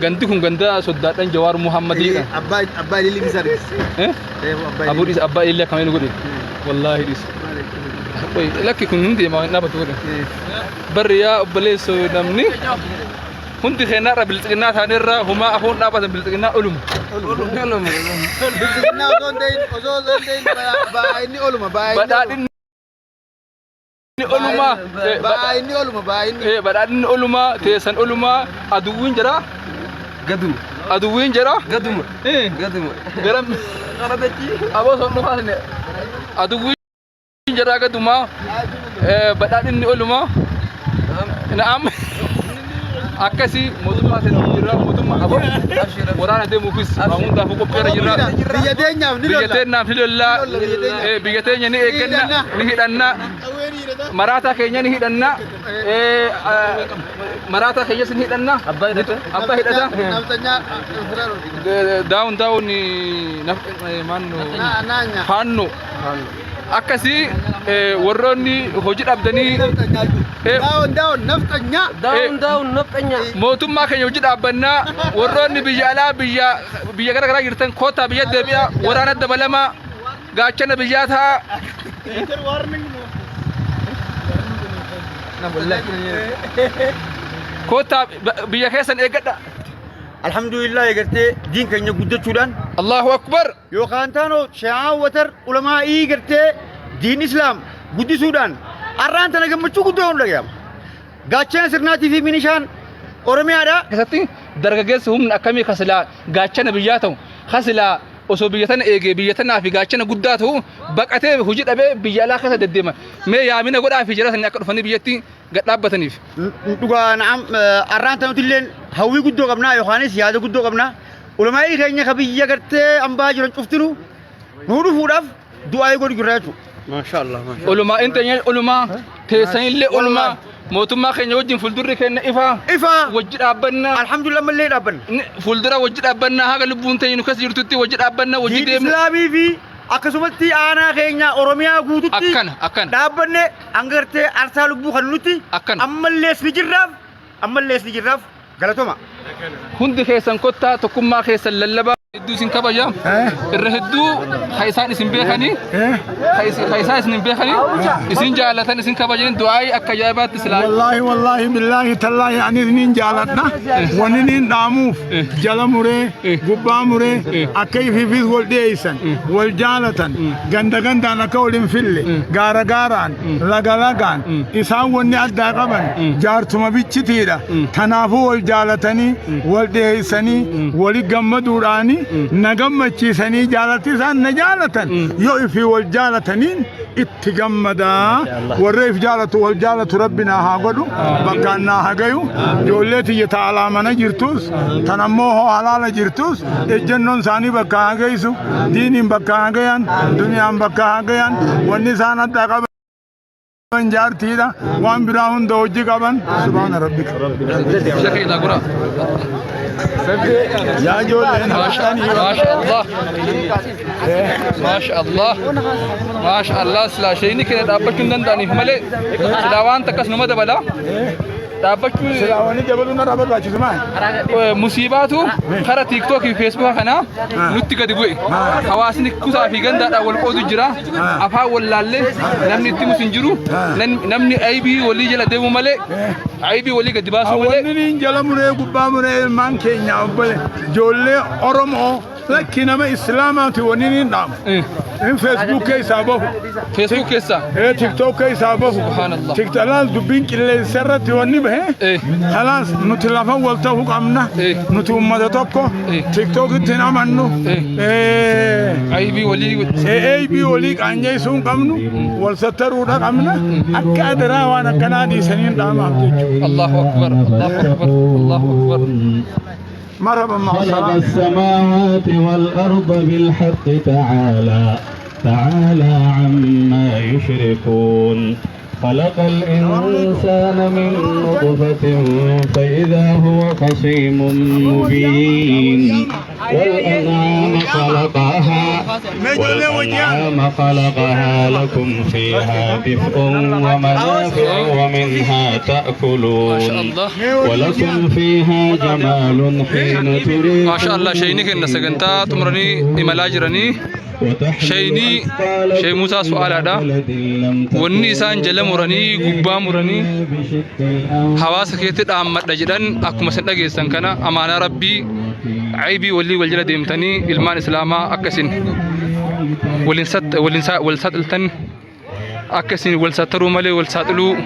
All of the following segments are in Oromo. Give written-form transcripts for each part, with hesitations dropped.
gandikum ganda sodaadhan Jawaar Muhammadii abbaa illee ni sargis abbaa illee abbaa illee kameen godhe wallahi dis lakki kun hundi ma nabatu godhe bariya obboleesso namni hundi keenna bilxiqnaa taanerra huma afoon dhaabatan bilxiqnaa oluma bilxiqnaa osoo deeyin baa inni oluma badhaadhin oluma badhaadhin oluma teessan oluma aduwwiin jira gaduma aduwwiin jira gaduma garam aboo son dhufaasne aduwwiin jira gaduma badhaadhin oluma na'am akkasi mootummaa sana jira mootummaa aboo waraana deemuufis hundaaf qopheera jira biyya teenyaaf ni lolla biyya teenya ni eegganna ni hidhanna maraataa keenya ni hidhanna maraataa keenyas ni hidhanna abbaa hidhata daawun faanno akkasi warroonni hojii dhabdanii daawun nafxanya mootummaa keenya hojii dhaabbannaa warroonni biyya alaa biyya gara garaa jirtan koota biyya deebi'a waraana dabalama gaachana biyyaa ta'a koota biyya keessan eeggadha alhamdulillah eegarte diin keenya guddachuudhaan Allahu akbar yookaan taanoo sha'aa watar ulamaa eegarte diin islaam guddisuudhaan arraan tana gammachuu guddoo hin dhaga'ama gaachana sirnaatii fi minishaan oromiyaadha keessatti dargaggeessi humna akkamii kasilaa gaachana biyyaa ta'u kasilaa osoo biyya tana eegee biyya tanaa fi gaachana guddaa ta'u baqatee hojii dhabee biyya alaa keessa deddeema mee yaamina godhaa fi jira sanii akka dhufanii biyyatti gad dhaabbataniif dhugaa na'am arraan tanutilleen hawwii guddoo qabnaa yookaanis yaada guddoo qabnaa ulamaa'ii keenya ka biyya gartee ambaa jiran cuftinu nuu dhufuudhaaf du'aa'ii godhu jirra jechuudha maashaallah olumaa inteenya olumaa teessanillee olumaa mootummaa keenya wajjin fuuldurri keenya ifa wajji dhaabbanna alhamdulillah mallee dhaabbanna fuuldura wajji dhaabbanna haga lubbuun teenya nu keessa jirtutti wajji dhaabbanna wajji deemna islaamii fi akkasumatti aanaa keenya oromiyaa guututti akkana dhaabbanne angartee arsaa lubbuu kan nuti ammallees ni jirraaf galatoma hundi keessan kottaa tokkummaa keessan lallabaa hedduu isin kabaja irra hedduu kaisaan isin beekanii kaisaan isin beekanii isin jaalatan isin kabajan du'aa'ii akka ajaa'ibaatti silaa wallahi billahi tallahi ani nin jaaladha wani nin dhaamuuf jala muree gubbaa muree akka ifiifis wal dhiyeessan wal jaalatan gandaan akka wal hin fille gaaraan lagaan isaan wanni addaa qaban jaartuma bichitiidha tanaafuu wal jaalatanii wal dhiyeessanii wali gammaduudhaani nagammachiisanii jaalatti isaan na jaalatan yoo ifi wal jaalataniin itti gammadaa warra if jaalatu wal jaalatu rabbina haa godhu bakkaan naa hagayu ijoollee tiyya ta'alaa mana jirtus tan ammoo hoo halaala jirtus ejjennoon isaanii bakka hagaysu diiniin bakka hagayan duniyaan bakka hagayan wanni isaan addaa qaban jaartiidha waan biraa hunda hojii qaban subhaana rabbika يا جولة ما شاء الله ما شاء الله سلا شيء كده دابشون دنداني ملء سلاوان تكس نمد بلا دابشون سلاواني جبلونا رابط باشي سمان مصيباتو خرا تيك توك في فيسبوك خنا نوتي كده بوي حواسني كوسا في جندا أول قودو جرا أفا ولا له نمني تيمو سنجرو نمني أيبي ولي جل ديمو ملء أيبي ولي قد باسو ملء ونين جل مري قبا مري مان كينيا أبلي جولة أرمو لكن ما إسلاماتي ونين نام فيسبوك كيسابه تيك توك كيسابه سبحان الله تيك تلال دبين كله سرت وني به خلاص نتلافا ولته قمنا نتوم مدتوكو تيك توك تنامنو أيبي ولي كانجي سون قمنو والسترو دا قمنا أكادرا وانا كنادي سنين دام الله أكبر الله أكبر مرحبا مع السماوات والأرض بالحق تعالى عما يشركون خلق الإنسان من نطفة فإذا هو خصيم مبين والأنعام خلقها لكم فيها دفء ومنافع ومنها تأكلون ما شاء الله ولكم فيها جمال حين تريدون ما شاء الله شيني كنا سجنتا تمرني إملاجرني شيني شيء موسى سؤال هذا والنسان جل مرني قبا مرني حواس كيتد أحمد رجلان أكمل سنة جيسان كنا أمانة ربي عيبي ولي والجل ديمتني إلمان إسلاما أكسين ولنسات التن أكسين ولساترو ملي ولساتلو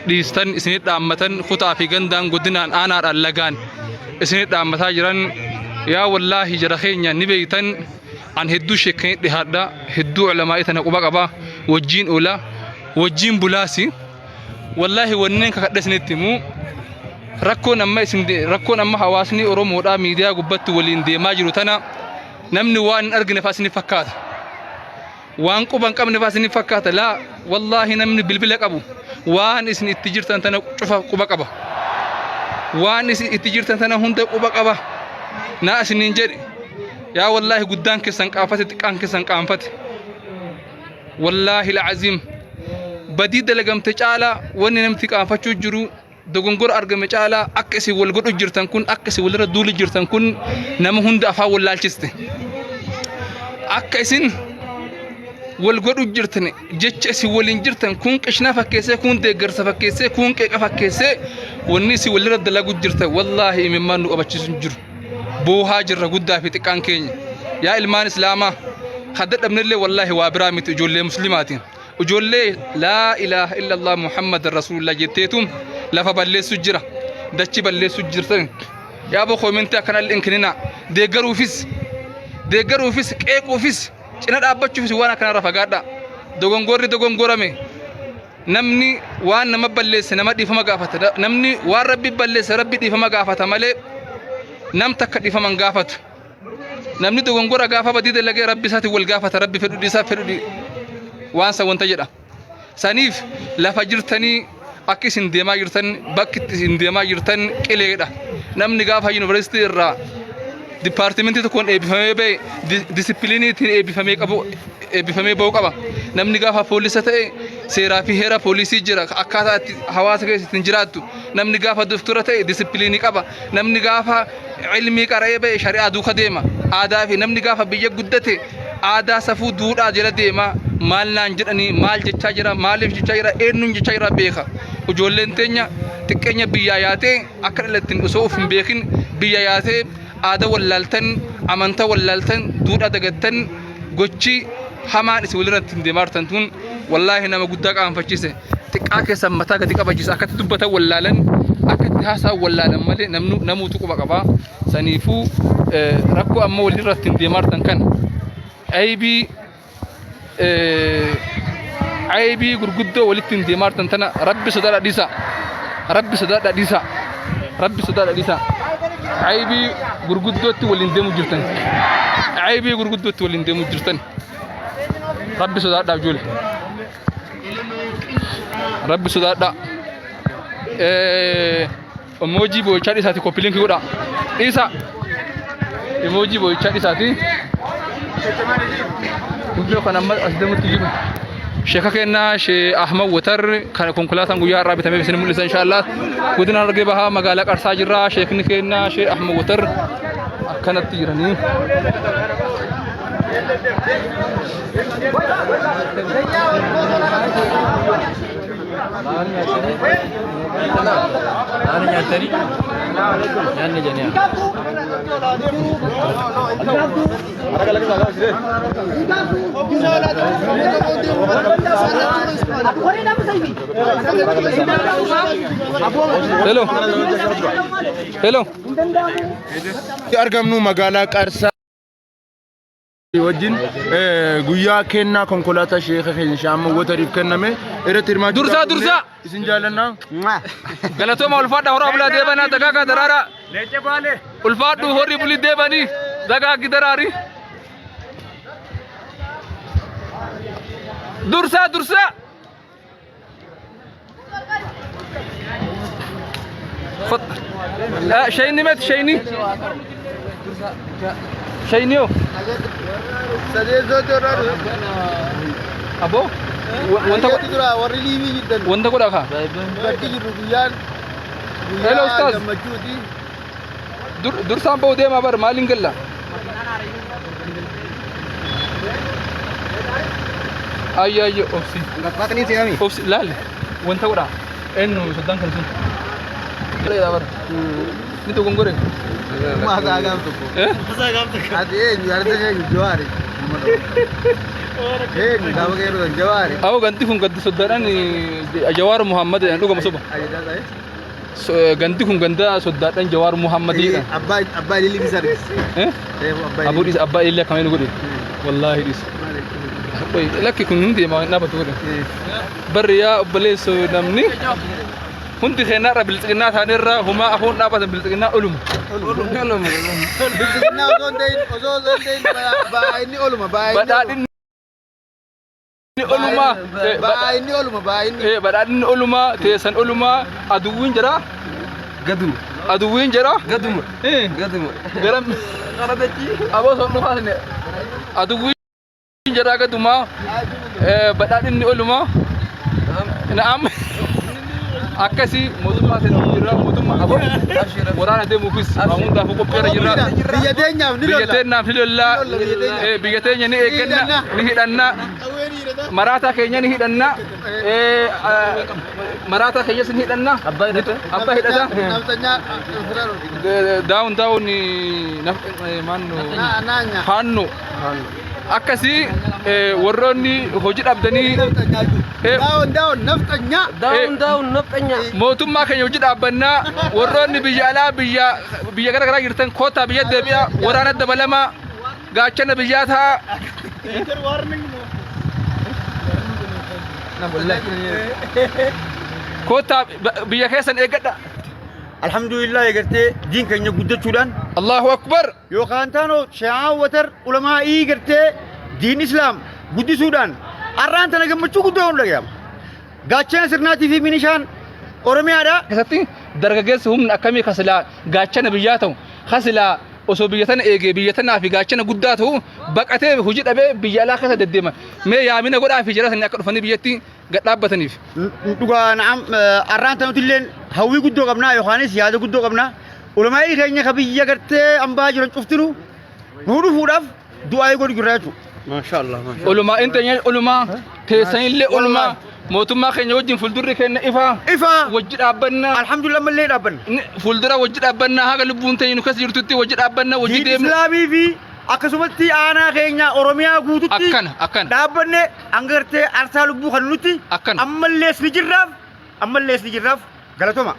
ديستن إسنيت أحمدن خطا في جندان قدنان أنا اللجان إسنيت أحمد هاجران يا والله جرخينيا نبيتن عن هدو شيكين لهذا هدو علماء تنقبا قبا وجين أولا وجين بلاسي والله ونين كقدس نتمو ركون أما حواسني أروم ودا ميديا قبت ولين دي ماجرو تنا نمني وان أرق نفاسني فكات وان قبان قب نفاسني فكات لا والله نمني بالبلك أبو وان اسن اتجير تنا شوفا قبا قبا وان اسن اتجير تنا هند قبا قبا ناس نينجري يا والله قدام كسان قافت كان كسان قافت والله العظيم بديد لقم تجعلا وني نمتك قافتشو جرو دغونغور ارغم تجعلا اكسي ولغدو جرتن كون اكسي ولر دول جرتن كون نم هند افا ولالچست اكسين ولغدو جرتن جچسي ولين جرتن كون قشنا فكيسه كون دغرس فكيسه كون قيق فكيسه وني سي ولر دلغو جرت والله ممن ابچسن جرو بو هاجر غدا في تقان كين يا المان اسلاما حدد ابن الله والله وابرامت اجول مسلماتين اجول لا اله الا الله محمد رسول الله جتيتم لفبلي سجرا دچي بلي سجرتن يا ابو خومنتا كان الانكننا دغرو فيس قيقو فيس چنا دابچو فيس وانا كان رفغادا دغونغورامي نمني وان مبلي سنما ديفما غافت نمني وان ربي بلي ربي ديفما غافت مالي نم تكدي فمن غافت نمني دغونغورا غافا بديد لغي ربي ساتي والغافت ربي فدي سافدي وانسا وانت جدا سنيف لا فجرتني اكيس انديما جرتن باكت انديما جرتن قليدا نمني غافا يونيفرسيتي را ديبارتمنت تكون اي بي ديسيبلينيتي اي بفمي بو قبا نمني غافا بوليسته سيرا في هيرا بوليسي جرا اكاتا حواس تنجراتو نمني غافا دفتورته ديسيبليني قبا نمني غافا علمي قريبه شريعه دو خديما آدا في نمني غافا بيجا غدته آدا سفو دودا جلا ديما مال نانجرني مال جچا جرا مالف جچا جرا انن جچا جرا بيخا وجولنتنيا تكنيا بياياتي اكلتن اسوف بيخين بياياتي آدا ولالتن امنتا ولالتن دودا دغتن غوچي حمان سولرتن ديمارتنتون والله نما غدا قام فچيسه تقاكه سمتا كدي قبجيس اكت دبتا ولالن اكت هاسا ولالن مال نموت قبقبا سنيفو ركو اما ولرتن ديمارتن كان عيبي غرغدو ولتن ديمارتن تنا ربي صدر ديسا عيبي غرغدو تولين ديمو جرتن ربي صدر داجول ربي صدر دا emoji boy chadi sati copy link goda isa emoji boy chadi sati ujo kana mal asdamu tijibu sheka kenna she ahmad watar kana konkulatan guya rabita me bisni mulisa inshallah kudina rage baha magala qarsa jirra shekni kenna she ahmad watar kana tirani hello argamnu magala qarsa وجن غيا كنا كونكولاتا شيخ شام وتريف كنمه ارترما درسا سنجالنا غلطو ما الفاده هرا بلا ديبنا دغاغا درارا ليچه بالي الفادو هوري بلي ديبني دغاغي دراري درسا خط لا شيني مات شيني شينيو ابو وانت كل اخا هلا استاذ دور سامبو دي ما بر مالين قلا اي اوفسي اوفسي لا لا وانت ورا انه صدام كنسون لا يا بر نيتو غونغوري ما غامتك ما غامتك هذه ايه يارده جواري ايه غاوغيرو جواري او غنتكم قد صدران جوار محمد دوغ مصبا غنتكم غندا صدران جوار محمد ابا لي بيسرس ابو ديس ابا لي كمان نقول والله ديس لك كن هندي ما نبتور بريا بليس نمني هندي خنا بالتقنا ثانيرا هما اخون نابا بالتقنا علوم بالتقنا ozon dein ba ini uluma badadin uluma badadin uluma tesan uluma aduwin jara gadum garam abo so no fasne aduwin jara gaduma badadin uluma naam akasi moduma sen jira moduma abo warana de mufis amun da fuko pera jira biyatenya filalla biyatenya ni egenna ni hidanna marata kenya ni hidanna marata kenya sin hidanna abba hidata down ni manno hanno akasi warronni hoji dabdani down naftanya mootummaa keenya hojii dhaabbanna warroonni biyya alaa biyya gara garaa jirtan koota biyya deebi'a waraana dabalama gaachana biyyaa ta'a koota biyya keessan eeggadha alhamdulillah eegarte diin keenya guddachuudhaan Allahu akbar yookaan taanoo shi'aa watar ulamaa eegarte diin islaam guddisuudhaan arraan tana gammachuu guddaa hunda gaama gaachana sirnaatii fi minishaan oromiyaadha keessatti dargaggeessi humna akkamii kasilaa gaachana biyyaa ta'u kasilaa osoo biyya tana eegee biyya tanaa fi gaachana guddaa ta'u baqatee hojii dhabee biyya alaa keessa deddeema mee yaamina godhaa fi jira sanii akka dhufanii biyyatti gad dhaabbataniif dhugaa na'am arraan tanutilleen hawwii guddoo qabnaa yookaanis yaada guddoo qabnaa ulamaa keenya ka biyya gartee ambaa jiran cuftinu nuu dhufuudhaaf du'aa godhu jirra jechuudha maashaallah ulumaa inteenya ulumaa teessanillee ulumaa mootummaa keenya wajjin fuuldurri keenya ifa wajji dhaabbanna alhamdulillah mallee dhaabbanna fuuldura wajji dhaabbanna haga lubbuun teenya nu keessa jirtutti wajji dhaabbanna wajji deemna islaamii fi akkasumatti aanaa keenya oromiyaa guututti akkana dhaabbanne angartee arsaa lubbuu kan nuti ammallees ni jirraaf galatoma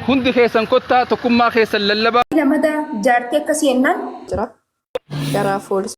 hundi keessan kottaa tokkummaa keessan lallabaa lamada jaartii akkasii jennaan jira garaa foolis